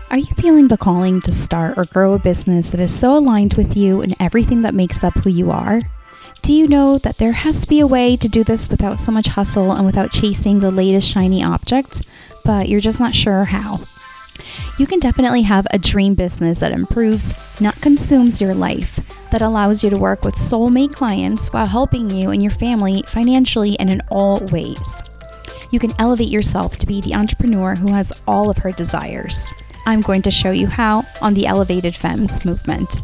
Are you feeling the calling to start or grow a business that is so aligned with you and everything that makes up who you are? Do you know that there has to be a way to do this without so much hustle and without chasing the latest shiny object, but you're just not sure how? You can definitely have a dream business that improves, not consumes your life, that allows you to work with soulmate clients while helping you and your family financially and in all ways. You can elevate yourself to be the entrepreneur who has all of her desires. I'm going to show you how on the Elevated Femmes movement.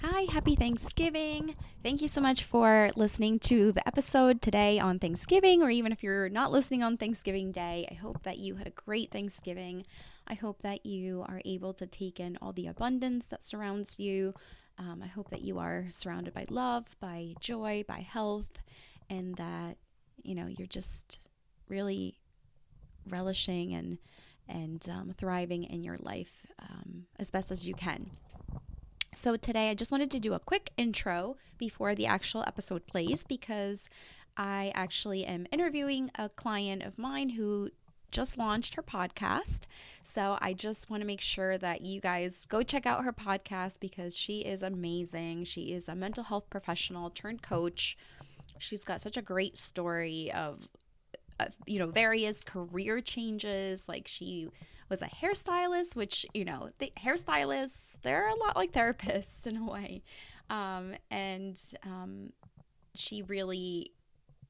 Hi, happy Thanksgiving. Thank you so much for listening to the episode today on Thanksgiving, or even if you're not listening on Thanksgiving Day. I hope that you had a great Thanksgiving. I hope that you are able to take in all the abundance that surrounds you. I hope that you are surrounded by love, by joy, by health, and that, you're just really relishing and thriving in your life as best as you can. So today I just wanted to do a quick intro before the actual episode plays because I actually am interviewing a client of mine who just launched her podcast. So I just want to make sure that you guys go check out her podcast because she is amazing. She is a mental health professional turned coach. She's got such a great story of various career changes. Like she was a hairstylist, which, the hairstylists, they're a lot like therapists in a way. And she really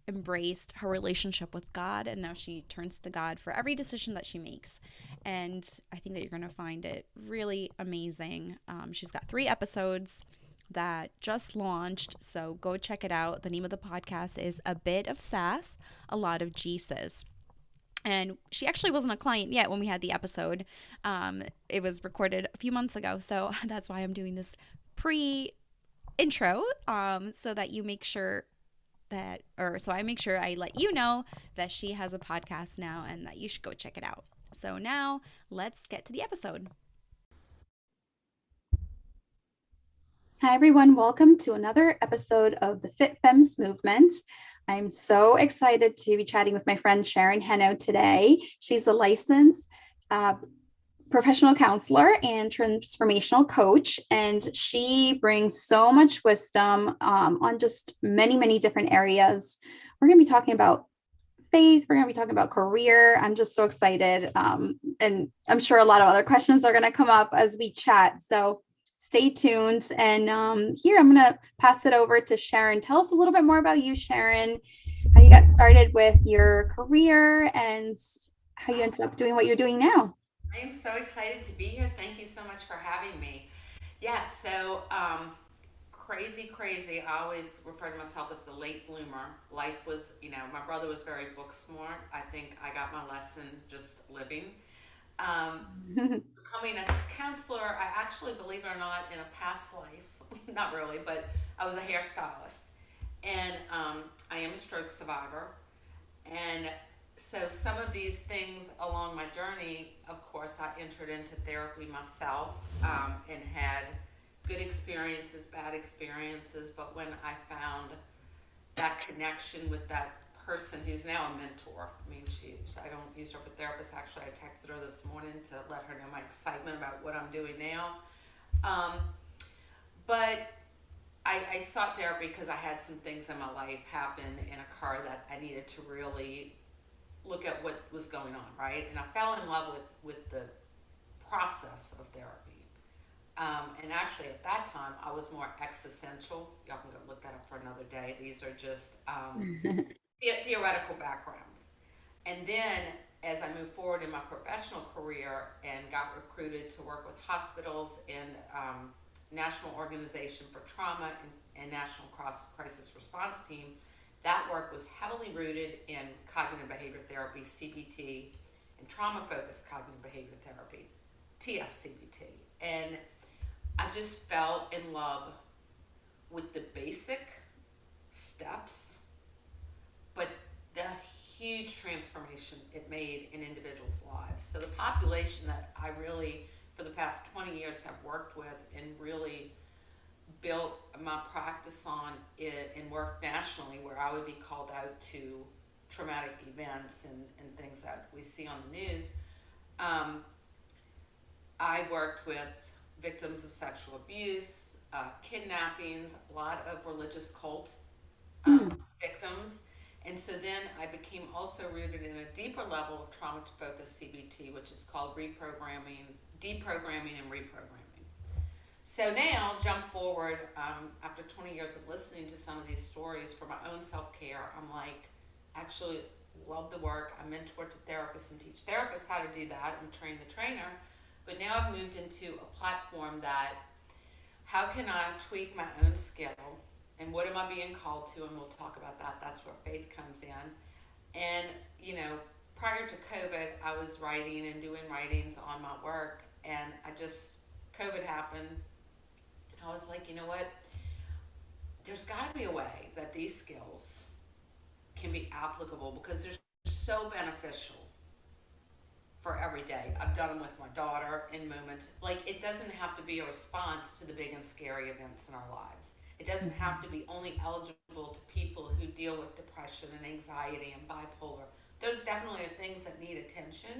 embraced her relationship with God, and now she turns to God for every decision that she makes. And I think that you're going to find it really amazing. She's got 3 episodes that just launched, so go check it out. The name of the podcast is A Bit of Sass, A Lot of Jesus. And she actually wasn't a client yet when we had the episode. It was recorded a few months ago, so that's why I'm doing this pre-intro, so that you make sure so I make sure I let you know that she has a podcast now and that you should go check it out. So now let's get to the episode. Hi, everyone. Welcome to another episode of the Fit Femmes Movement. I'm so excited to be chatting with my friend Sharon Heno today. She's a licensed professional counselor and transformational coach, and she brings so much wisdom on just many, many different areas. We're going to be talking about faith. We're going to be talking about career. I'm just so excited. And I'm sure a lot of other questions are going to come up as we chat. So stay tuned. And here I'm going to pass it over to Sharon. Tell us a little bit more about you, Sharon, how you got started with your career and how you ended up doing what you're doing now. I am so excited to be here. Thank you so much for having me. Yes, so crazy. I always refer to myself as the late bloomer. Life was, my brother was very book smart. I think I got my lesson just living. Becoming a counselor, I actually, believe it or not, in a past life, not really, but I was a hairstylist. And I am a stroke survivor. And so some of these things along my journey, of course, I entered into therapy myself and had good experiences, bad experiences. But when I found that connection with that person who's now a mentor, I don't use her for therapist. Actually, I texted her this morning to let her know my excitement about what I'm doing now. But I sought therapy because I had some things in my life happen and occur that I needed to really look at what was going on, right? And I fell in love with the process of therapy. And actually, at that time, I was more existential. Y'all can go look that up for another day. These are just theoretical backgrounds. And then, as I moved forward in my professional career and got recruited to work with hospitals and National Organization for Trauma and National Crisis Response Team, that work was heavily rooted in cognitive behavior therapy, CBT, and trauma-focused cognitive behavior therapy, TFCBT. And I just fell in love with the basic steps, but the huge transformation it made in individuals' lives. So the population that I really, for the past 20 years, have worked with and really built my practice on it and worked nationally, where I would be called out to traumatic events and things that we see on the news. I worked with victims of sexual abuse, kidnappings, a lot of religious cult victims. And so then I became also rooted in a deeper level of trauma-focused CBT, which is called deprogramming and reprogramming. So now, jump forward, after 20 years of listening to some of these stories for my own self-care, I'm like, actually love the work. I mentor to therapists and teach therapists how to do that and train the trainer. But now I've moved into a platform that how can I tweak my own skill? And what am I being called to? And we'll talk about that. That's where faith comes in. And, prior to COVID, I was writing and doing writings on my work. And COVID happened. And I was like, you know what? There's got to be a way that these skills can be applicable because they're so beneficial for every day. I've done them with my daughter in moments. Like, it doesn't have to be a response to the big and scary events in our lives. It doesn't have to be only eligible to people who deal with depression and anxiety and bipolar. Those definitely are things that need attention.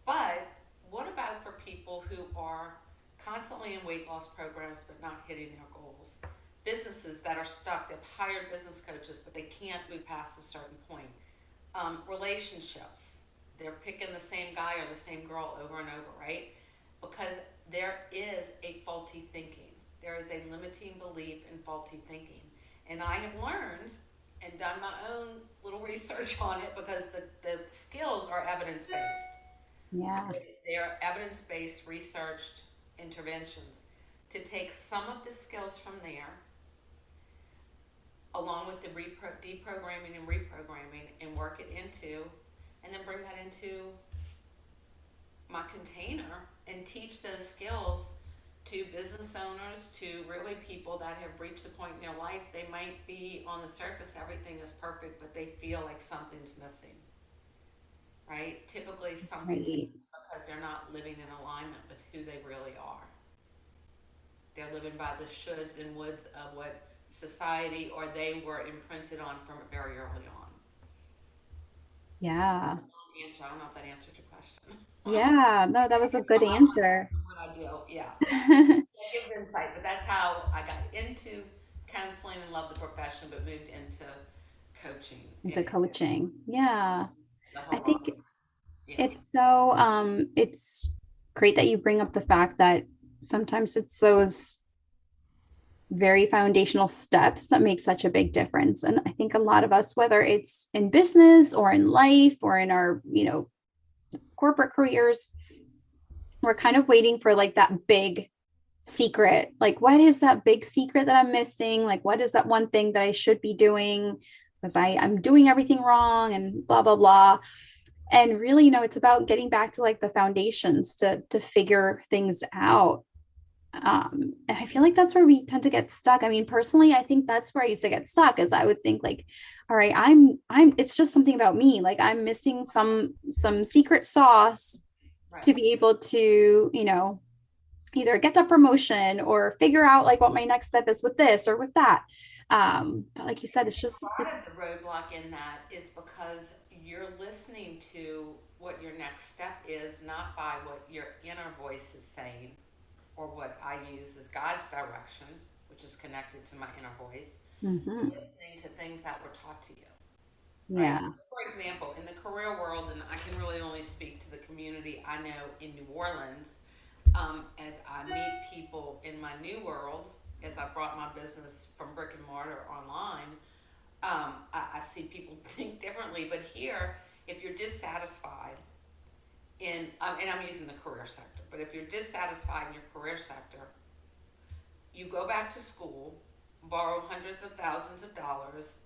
But what about for people who are constantly in weight loss programs but not hitting their goals? Businesses that are stuck, they've hired business coaches, but they can't move past a certain point. Relationships, they're picking the same guy or the same girl over and over, right? Because there is a faulty thinking. There is a limiting belief in faulty thinking. And I have learned and done my own little research on it because the skills are evidence-based. Yeah. They are evidence-based, researched interventions. To take some of the skills from there, along with the deprogramming and reprogramming, and work it into, and then bring that into my container and teach those skills to business owners, to really people that have reached a point in their life. They might be on the surface, everything is perfect, but they feel like something's missing, right? Typically something's missing because they're not living in alignment with who they really are. They're living by the shoulds and woulds of what society or they were imprinted on from very early on. Yeah. So answer. I don't know if that answered your question. Yeah. No, that was a good answer. What I do, yeah. That gives insight, but that's how I got into counseling and loved the profession, but moved into coaching. Into coaching. Yeah. The I whole think lot. Yeah. it's great that you bring up the fact that sometimes it's those very foundational steps that make such a big difference. And I think a lot of us, whether it's in business or in life or in our, corporate careers, we're kind of waiting for like that big secret. Like, what is that big secret that I'm missing? Like, what is that one thing that I should be doing? Because I'm doing everything wrong and blah, blah, blah. And really, it's about getting back to like the foundations to figure things out. And I feel like that's where we tend to get stuck. I mean, personally, I think that's where I used to get stuck, is I would think like, all right, it's just something about me. Like, I'm missing some secret sauce to be able to, either get that promotion or figure out like what my next step is with this or with that. But like you said, it's just part of the roadblock in that is because you're listening to what your next step is, not by what your inner voice is saying, or what I use as God's direction, which is connected to my inner voice. Listening to things that were taught to you. Yeah. Right? So for example, in the career world, and I can really only speak to the community I know in New Orleans, as I meet people in my new world, as I brought my business from brick and mortar online, I see people think differently. But here, if you're dissatisfied and I'm using the career sector, but if you're dissatisfied in your career sector, you go back to school, borrow hundreds of thousands of dollars,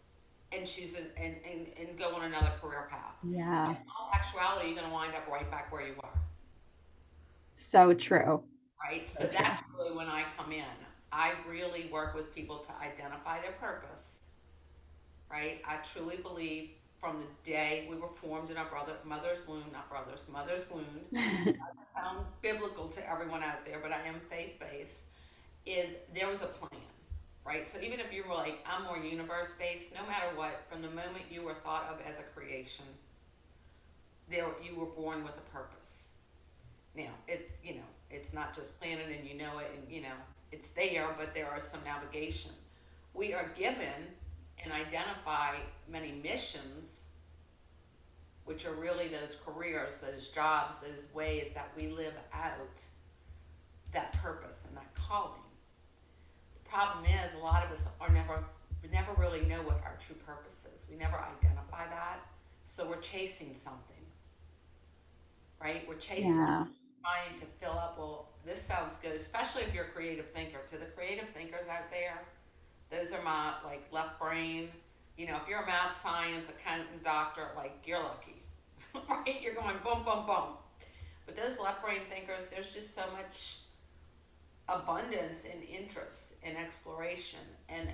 and choose and go on another career path. Yeah. In all actuality, you're going to wind up right back where you were. So true. Right? So that's really when I come in. I really work with people to identify their purpose. Right? I truly believe from the day we were formed in our mother's womb, mother's wound, not to sound biblical to everyone out there, but I am faith-based, is there was a plan, right? So even if you were like, I'm more universe-based, no matter what, from the moment you were thought of as a creation, you were born with a purpose. Now, it's not just planted and you know it and, it's there, but there are some navigation. We are given and identify many missions, which are really those careers, those jobs, those ways that we live out that purpose and that calling. The problem is a lot of us never really know what our true purpose is. We never identify that. So we're chasing something, right? We're chasing something. trying to fill up, well, this sounds good, especially if you're a creative thinker. To the creative thinkers out there, those are my like left brain. If you're a math, science, accountant, doctor, like you're lucky, right? You're going boom, boom, boom. But those left brain thinkers, there's just so much abundance and interest and exploration, and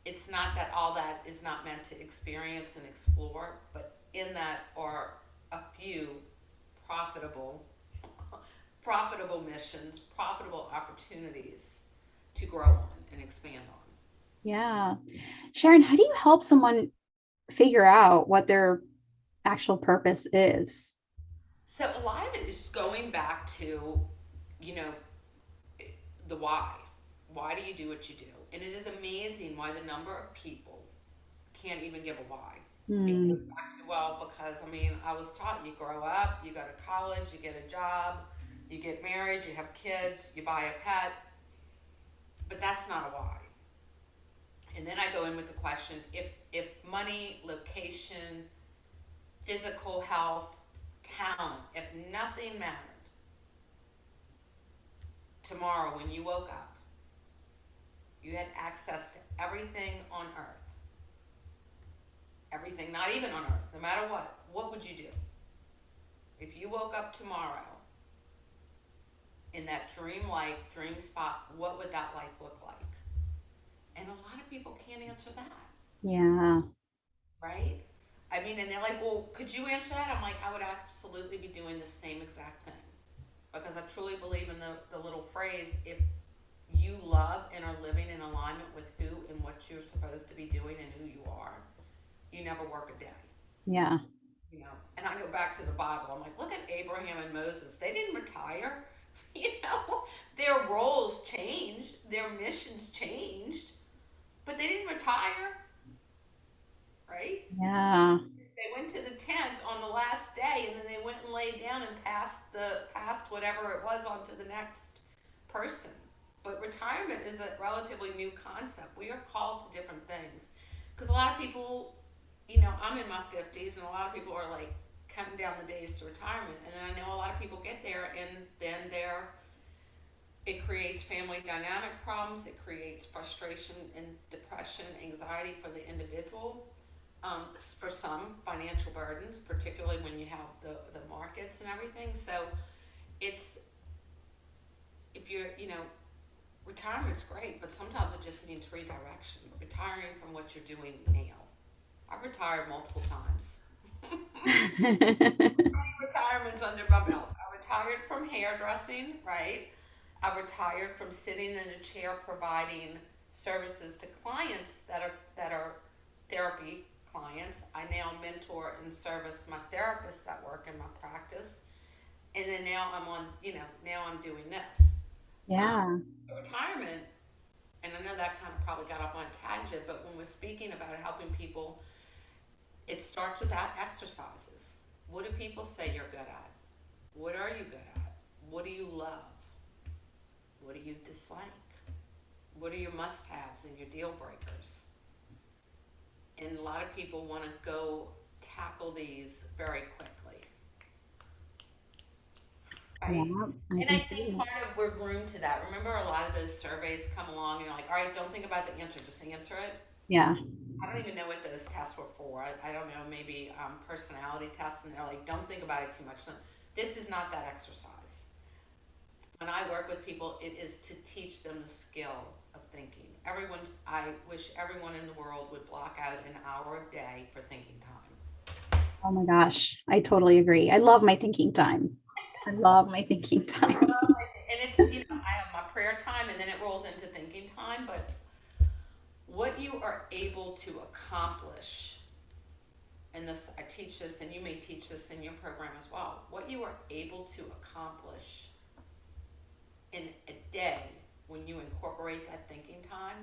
it's not that all that is not meant to experience and explore, but in that are a few profitable profitable missions, profitable opportunities to grow on and expand on. Yeah. Sharon, how do you help someone figure out what their actual purpose is? So a lot of it is going back to, you know, the why. Why do you do what you do? And it is amazing why the number of people can't even give a why. It goes back to, well, because I mean, I was taught you grow up, you go to college, you get a job, you get married, you have kids, you buy a pet, but that's not a why. And then I go in with the question, if money, location, physical health, talent, if nothing mattered, tomorrow when you woke up, you had access to everything on earth. Everything, not even on earth, no matter what would you do? If you woke up tomorrow in that dream life, dream spot, what would that life look like? And a lot of people can't answer that. Yeah. Right? I mean, and they're like, well, could you answer that? I'm like, I would absolutely be doing the same exact thing. Because I truly believe in the little phrase, if you love and are living in alignment with who and what you're supposed to be doing and who you are, you never work a day. Yeah. And I go back to the Bible. I'm like, look at Abraham and Moses. They didn't retire. Their roles changed, their missions changed, but they didn't retire, right? Yeah. They went to the tent on the last day, and then they went and laid down and passed whatever it was on to the next person. But retirement is a relatively new concept. We are called to different things. Because a lot of people, I'm in my 50s, and a lot of people are like counting down the days to retirement. And then I know a lot of people get there, and then it creates family dynamic problems. It creates frustration and depression, anxiety for the individual. For some, financial burdens, particularly when you have the markets and everything. So if you're, retirement's great, but sometimes it just means redirection, retiring from what you're doing now. I've retired multiple times. Retirement's under my belt. I retired from hairdressing, right? I retired from sitting in a chair providing services to clients that are therapy clients. I now mentor and service my therapists that work in my practice. And then now now I'm doing this. Yeah. Retirement, and I know that kind of probably got off on a tangent, but when we're speaking about helping people, it starts with that exercises. What do people say you're good at? What are you good at? What do you love? What do you dislike? What are your must-haves and your deal breakers? And a lot of people want to go tackle these very quickly. Right? Yeah, and I think part of we're groomed to that. Remember, a lot of those surveys come along and you're like, all right, don't think about the answer, just answer it. Yeah. I don't even know what those tests were for. I don't know, maybe personality tests, and they're like, don't think about it too much. This is not that exercise. When I work with people, it is to teach them the skill of thinking. I wish everyone in the world would block out an hour a day for thinking time. Oh my gosh, I totally agree. I love my thinking time. I love my thinking time. And it's, I have my prayer time and then it rolls into thinking time, but what you are able to accomplish, and this, I teach this, and you may teach this in your program as well, what you are able to accomplish in a day when you incorporate that thinking time,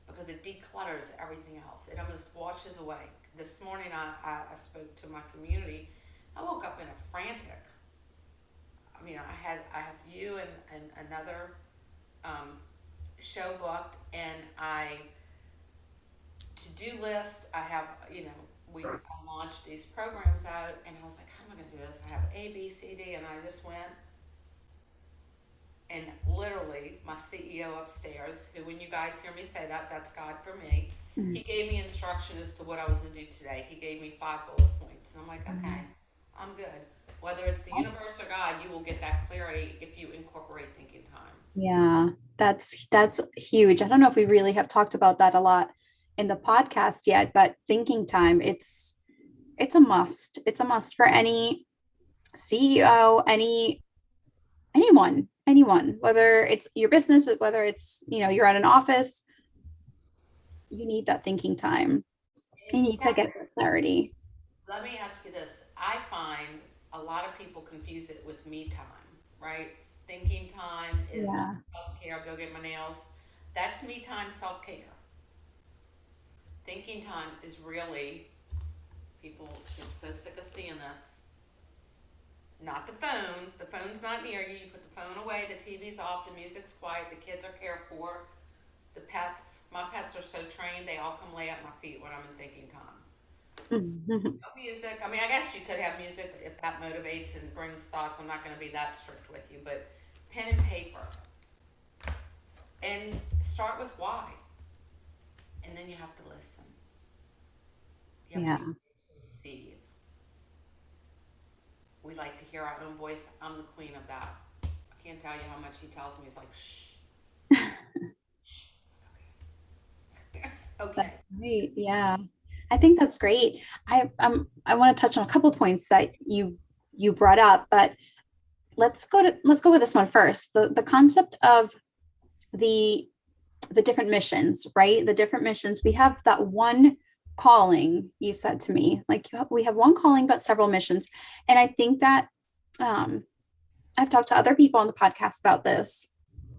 because it declutters everything else. It almost washes away. This morning I spoke to my community. I woke up in a frantic. I mean, I have you and another show booked, and to-do list. I have, I launched these programs out, and I was like, how am I going to do this? I have A, B, C, D, and I just went And literally, my CEO upstairs, who, when you guys hear me say that, that's God for me, he gave me instruction as to what I was going to do today. He gave me 5 bullet points. And I'm like, okay, I'm good. Whether it's the universe or God, you will get that clarity if you incorporate thinking time. Yeah, that's huge. I don't know if we really have talked about that a lot in the podcast yet, but thinking time, it's a must. It's a must for any CEO, anyone, whether it's your business, whether it's, you're at an office, you need that thinking time. You need to get that clarity. Let me ask you this. I find a lot of people confuse it with me time, right? Thinking time is Yeah. self-care, go get my nails. That's me time, self-care. Thinking time is really, people get so sick of seeing this. Not the phone. The phone's not near you. You put the phone away, the TV's off, the music's quiet, the kids are cared for. The pets, my pets are so trained, they all come lay at my feet when I'm in thinking time. No music. I mean, I guess you could have music if that motivates and brings thoughts. I'm not going to be that strict with you, but pen and paper. And start with why. And then you have to listen. You have to receive. We like to hear our own voice. I'm the queen of that. I can't tell you how much he tells me. He's like, shh. Okay. Right. Yeah. I think that's great. I want to touch on a couple of points that you brought up, but let's go with this one first. The concept of the different missions, right? The different missions. We have that one calling, you said to me, like we have one calling, but several missions. And I think that I've talked to other people on the podcast about this.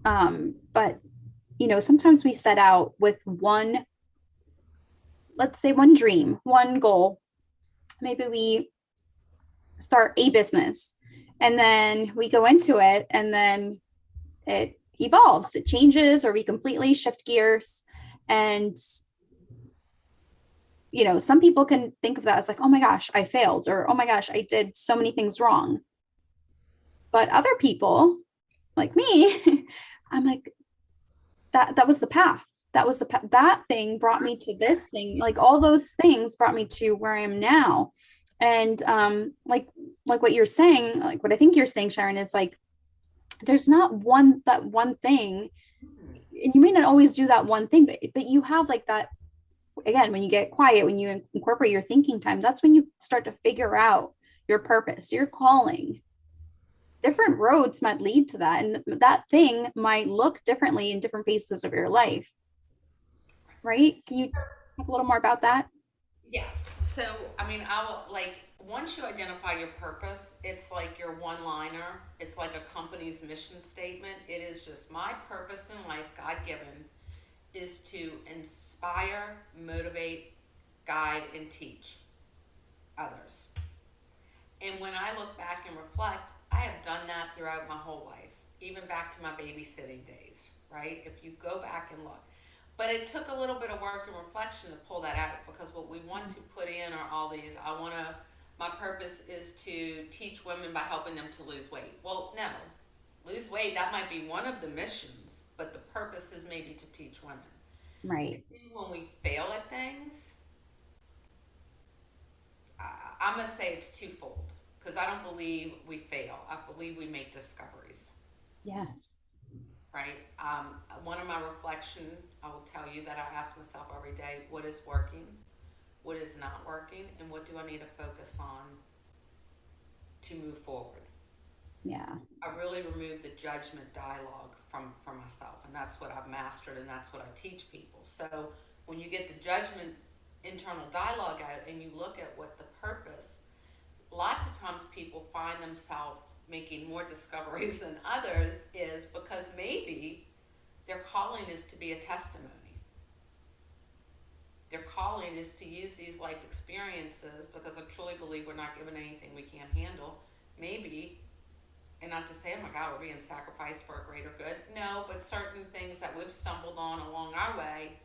But sometimes we set out with one, let's say one dream, one goal. Maybe we start a business and then we go into it and then it evolves, it changes, or we completely shift gears. And some people can think of that as like, oh my gosh, I failed, or oh my gosh, I did so many things wrong. But other people like me, I'm like, that was the path. That thing brought me to this thing. Like all those things brought me to where I am now. And like what you're saying, like what I think you're saying, Sharon, is like, there's not that one thing, and you may not always do that one thing, but you have like that, again, when you get quiet, when you incorporate your thinking time, that's when you start to figure out your purpose, your calling. Different roads might lead to that, and that thing might look differently in different phases of your life. Right? Can you talk a little more about that? Yes. So, I mean, once you identify your purpose, it's like your one liner. It's like a company's mission statement. It is just my purpose in life, God given, is to inspire, motivate, guide, and teach others. And when I look back and reflect, I have done that throughout my whole life, even back to my babysitting days, right? If you go back and look. But it took a little bit of work and reflection to pull that out, because what we want to put in are all these, my purpose is to teach women by helping them to lose weight. Well, no, lose weight, that might be one of the missions, but the purpose is maybe to teach women. Right. When we fail at things, I'm going to say it's twofold, because I don't believe we fail. I believe we make discoveries. Yes. Right? One of my reflection, I will tell you that I ask myself every day, what is working, what is not working, and what do I need to focus on to move forward? Yeah. I really remove the judgment dialogue from myself, and that's what I've mastered, and that's what I teach people. So when you get the judgment internal dialogue out and you look at what the purpose, lots of times people find themselves making more discoveries than others, is because maybe their calling is to be a testimony. Their calling is to use these life experiences, because I truly believe we're not given anything we can't handle. Maybe, and not to say, oh my God, we're being sacrificed for a greater good. No, but certain things that we've stumbled on along our way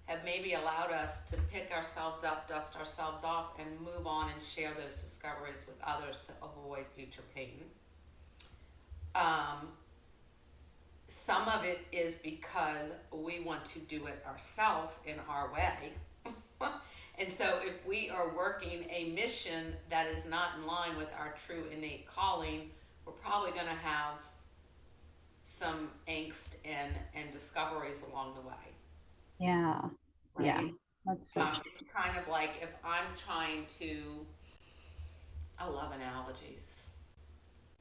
have maybe allowed us to pick ourselves up, dust ourselves off, and move on and share those discoveries with others to avoid future pain. some of it is because we want to do it ourselves in our way. And so if we are working a mission that is not in line with our true innate calling, we're probably going to have some angst and discoveries along the way, Yeah. Yeah. right? That's so true. It's kind of like if I'm trying to, I love analogies.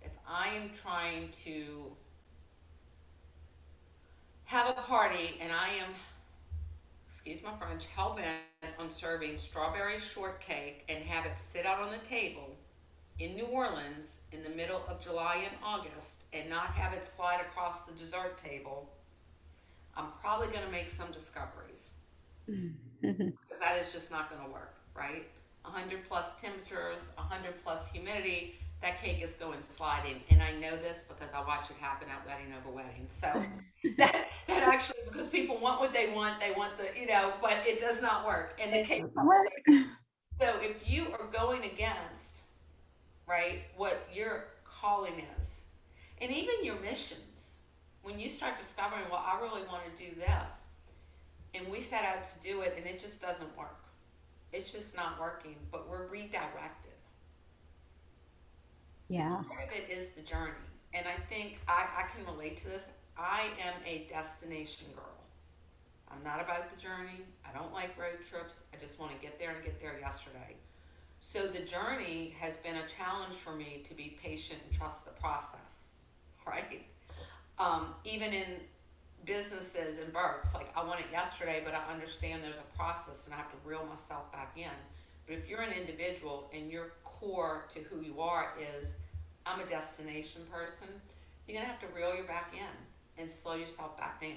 If I am trying to have a party and I am, excuse my French, hell bent on serving strawberry shortcake and have it sit out on the table in New Orleans in the middle of July and August and not have it slide across the dessert table, I'm probably going to make some discoveries because that is just not going to work, right? 100 plus temperatures, 100 plus humidity, that cake is going sliding. And I know this because I watch it happen at wedding over wedding. So that actually, because people want what they want the, but it does not work. And the cake Doesn't work. So if you are going against, right, what your calling is, and even your missions, when you start discovering, well, I really want to do this, and we set out to do it and it just doesn't work. It's just not working, but we're redirected. Yeah. Part of it is the journey. And I think I can relate to this. I am a destination girl. I'm not about the journey. I don't like road trips. I just want to get there and get there yesterday. So the journey has been a challenge for me to be patient and trust the process, right? Even in businesses and births, like I want it yesterday, but I understand there's a process and I have to reel myself back in. But if you're an individual and your core to who you are is, I'm a destination person, you're gonna have to reel your back in and slow yourself back down.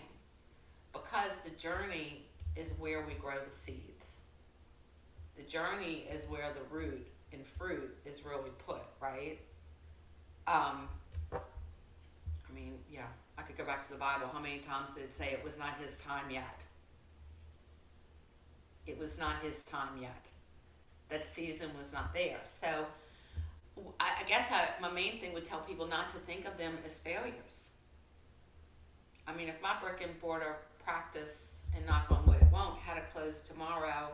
Because the journey is where we grow the seeds. The journey is where the root and fruit is really put, right? Yeah, I could go back to the Bible. How many times did it say it was not his time yet? It was not his time yet. That season was not there. So I guess my main thing would tell people not to think of them as failures. I mean, if my brick and mortar practice, and knock on wood, it won't, had to close tomorrow,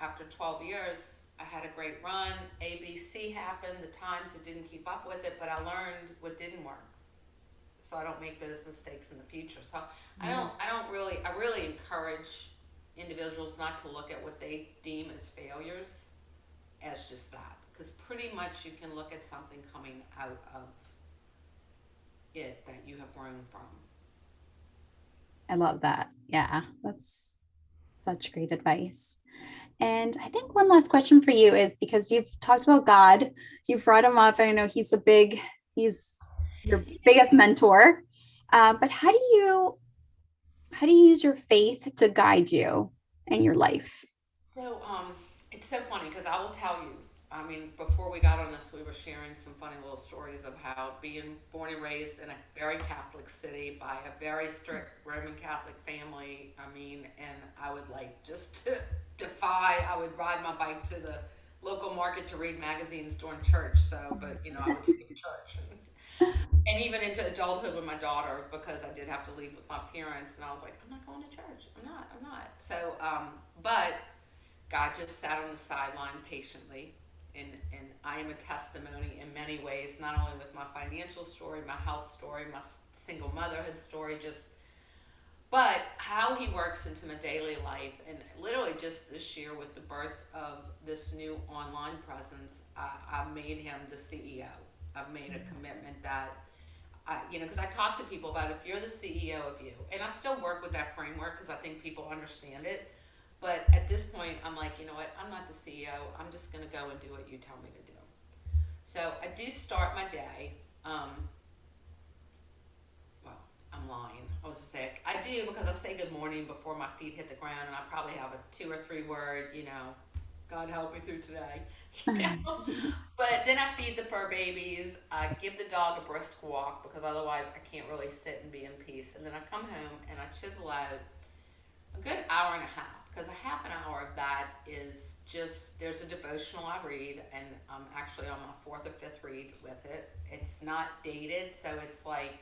after 12 years, I had a great run. ABC happened, the times it didn't keep up with it, but I learned what didn't work. So I don't make those mistakes in the future. So I really encourage individuals not to look at what they deem as failures as just that. Because pretty much you can look at something coming out of it that you have grown from. I love that. Yeah, that's such great advice. And I think one last question for you is, because you've talked about God, you've brought him up, and I know he's your biggest mentor. But how do you use your faith to guide you in your life? So it's so funny because I will tell you, I mean, before we got on this, we were sharing some funny little stories of how being born and raised in a very Catholic city by a very strict Roman Catholic family, and I would just to defy, I would ride my bike to the local market to read magazines during church. So, but I would skip church. And even into adulthood with my daughter, because I did have to leave with my parents, and I was like, I'm not going to church. I'm not. So, but God just sat on the sideline patiently, and I am a testimony in many ways, not only with my financial story, my health story, my single motherhood story, but how he works into my daily life. And literally just this year with the birth of this new online presence, I made him the CEO. I've made a commitment that, because I talk to people about if you're the CEO of you, and I still work with that framework because I think people understand it. But at this point, I'm like, you know what? I'm not the CEO. I'm just going to go and do what you tell me to do. So I do start my day. I'm lying. I was to say I do, because I say good morning before my feet hit the ground, and I probably have a 2 or 3 word, God help me through today. But then I feed the fur babies. I give the dog a brisk walk because otherwise I can't really sit and be in peace. And then I come home and I chisel out a good hour and a half, because a half an hour of that is just, there's a devotional I read, and I'm actually on my 4th or 5th read with it. It's not dated, so it's like,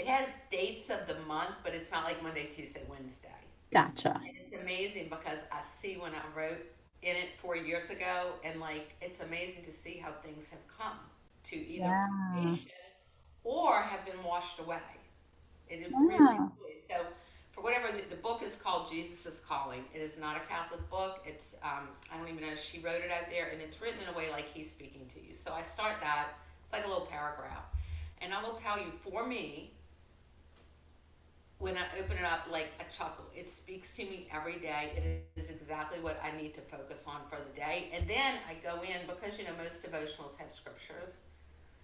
It has dates of the month, but it's not like Monday, Tuesday, Wednesday. Gotcha. And it's amazing because I see when I wrote in it 4 years ago, and like it's amazing to see how things have come to either Yeah. fruition or have been washed away. It is really, Wow. really so. For whatever reason, the book is called Jesus is Calling. It is not a Catholic book. It's I don't even know if she wrote it out there, and it's written in a way like he's speaking to you. So I start that. It's like a little paragraph, and I will tell you, for me, when I open it up, like a chuckle. It speaks to me every day. It is exactly what I need to focus on for the day. And then I go in, because most devotionals have scriptures.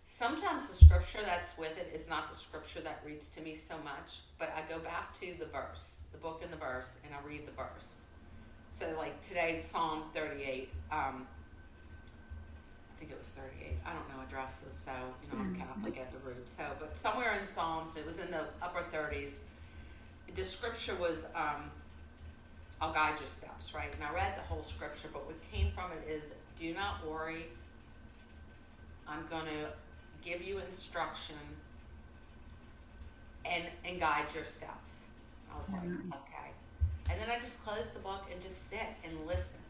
Sometimes the scripture that's with it is not the scripture that reads to me so much, but I go back to the verse, the book and the verse, and I read the verse. So like today, Psalm 38, I think it was 38. I don't know addresses, so I'm Catholic at the root. So, but somewhere in Psalms, it was in the upper 30s. The scripture was, I'll guide your steps, right? And I read the whole scripture, but what came from it is, do not worry. I'm going to give you instruction and guide your steps. I was like, okay. And then I just closed the book and just sit and listen.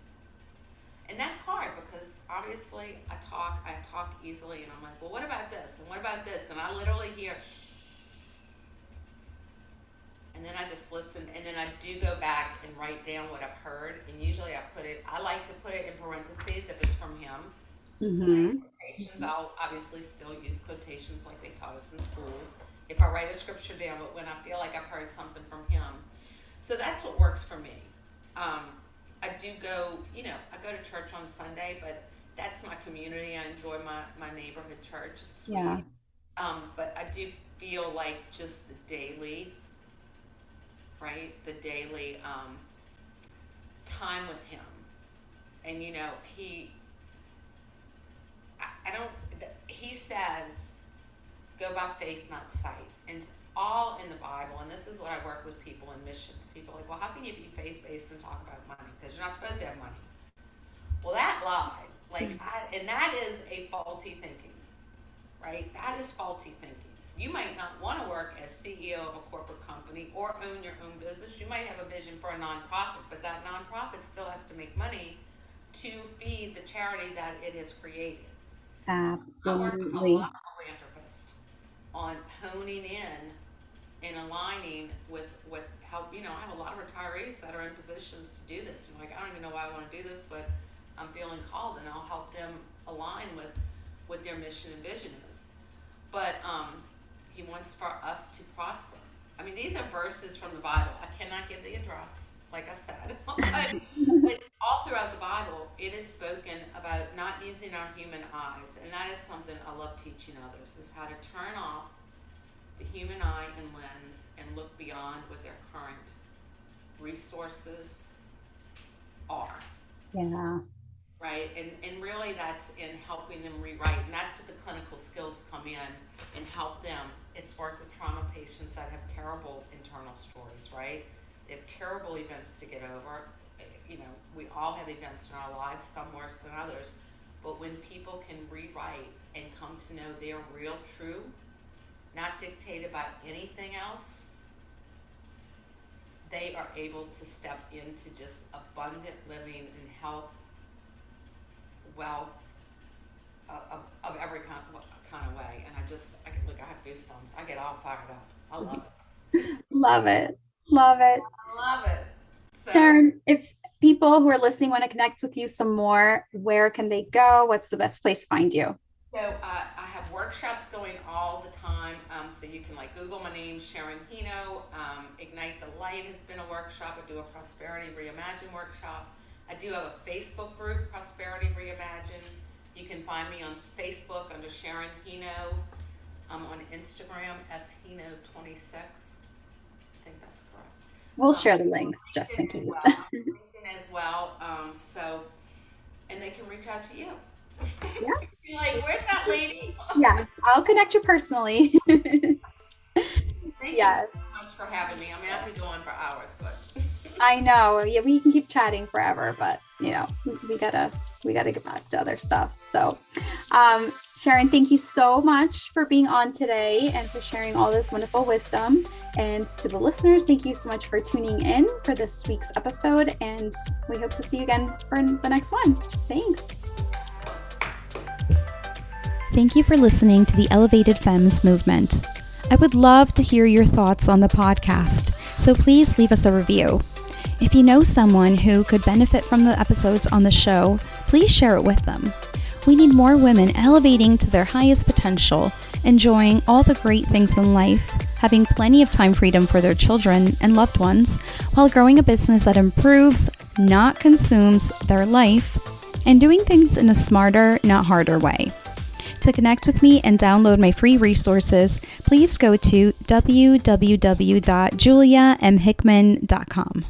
And that's hard because obviously I talk easily, and I'm like, well, what about this? And what about this? And I literally hear shh. And then I just listen, and then I do go back and write down what I've heard. And usually I like to put it in parentheses if it's from him. Quotations, I'll obviously still use quotations like they taught us in school if I write a scripture down, but when I feel like I've heard something from him. So that's what works for me. I do go, I go to church on Sunday, but that's my community. I enjoy my neighborhood church. It's sweet. Yeah. But I do feel like just the daily, right? The daily time with him. And he says, go by faith, not sight. And all in the Bible, and this is what I work with people in missions. People are like, well, how can you be faith-based and talk about money? Because you're not supposed to have money. Well, that lied. And that is a faulty thinking, right? That is faulty thinking. You might not want to work as CEO of a corporate company or own your own business. You might have a vision for a nonprofit, but that nonprofit still has to make money to feed the charity that it has created. Absolutely. I work with a lot of philanthropists on honing in and aligning with what help. I have a lot of retirees that are in positions to do this. I'm like, I don't even know why I want to do this, but I'm feeling called, and I'll help them align with what their mission and vision is. But he wants for us to prosper. I mean, these are verses from the Bible. I cannot give the address, like I said, but all throughout the Bible, it is spoken about not using our human eyes, and that is something I love teaching others, is how to turn off the human eye and lens and look beyond what their current resources are. Yeah. Right, and really that's in helping them rewrite, and that's what the clinical skills come in and help them. It's worked with trauma patients that have terrible internal stories, right? They have terrible events to get over. We all have events in our lives, some worse than others, but when people can rewrite and come to know their real true, not dictated by anything else, they are able to step into just abundant living and health, wealth, of every kind of way. And I have goosebumps. I get all fired up. I love it. Love it. Love it. I love it. So, Sharon, if people who are listening want to connect with you some more, where can they go? What's the best place to find you? So I have workshops going all the time. So you can Google my name, Sharon Heno. Ignite the Light has been a workshop. I do a Prosperity Reimagine workshop. I do have a Facebook group, Prosperity Reimagine. You can find me on Facebook under Sharon Heno. I'm on Instagram, sheno26. I think that's correct. We'll share the links just in case. LinkedIn as well. And they can reach out to you. Yeah. You're like, where's that lady? Yes, I'll connect you personally. Thank you so much for having me. I mean, I could go on for hours, but I know. Yeah, we can keep chatting forever, but we gotta we got to get back to other stuff. So, Sharon, thank you so much for being on today and for sharing all this wonderful wisdom. And to the listeners, thank you so much for tuning in for this week's episode. And we hope to see you again for the next one. Thanks. Thank you for listening to the Elevated Femmes movement. I would love to hear your thoughts on the podcast, so please leave us a review. If you know someone who could benefit from the episodes on the show, please share it with them. We need more women elevating to their highest potential, enjoying all the great things in life, having plenty of time freedom for their children and loved ones, while growing a business that improves, not consumes, their life, and doing things in a smarter, not harder way. To connect with me and download my free resources, please go to www.juliamhickman.com.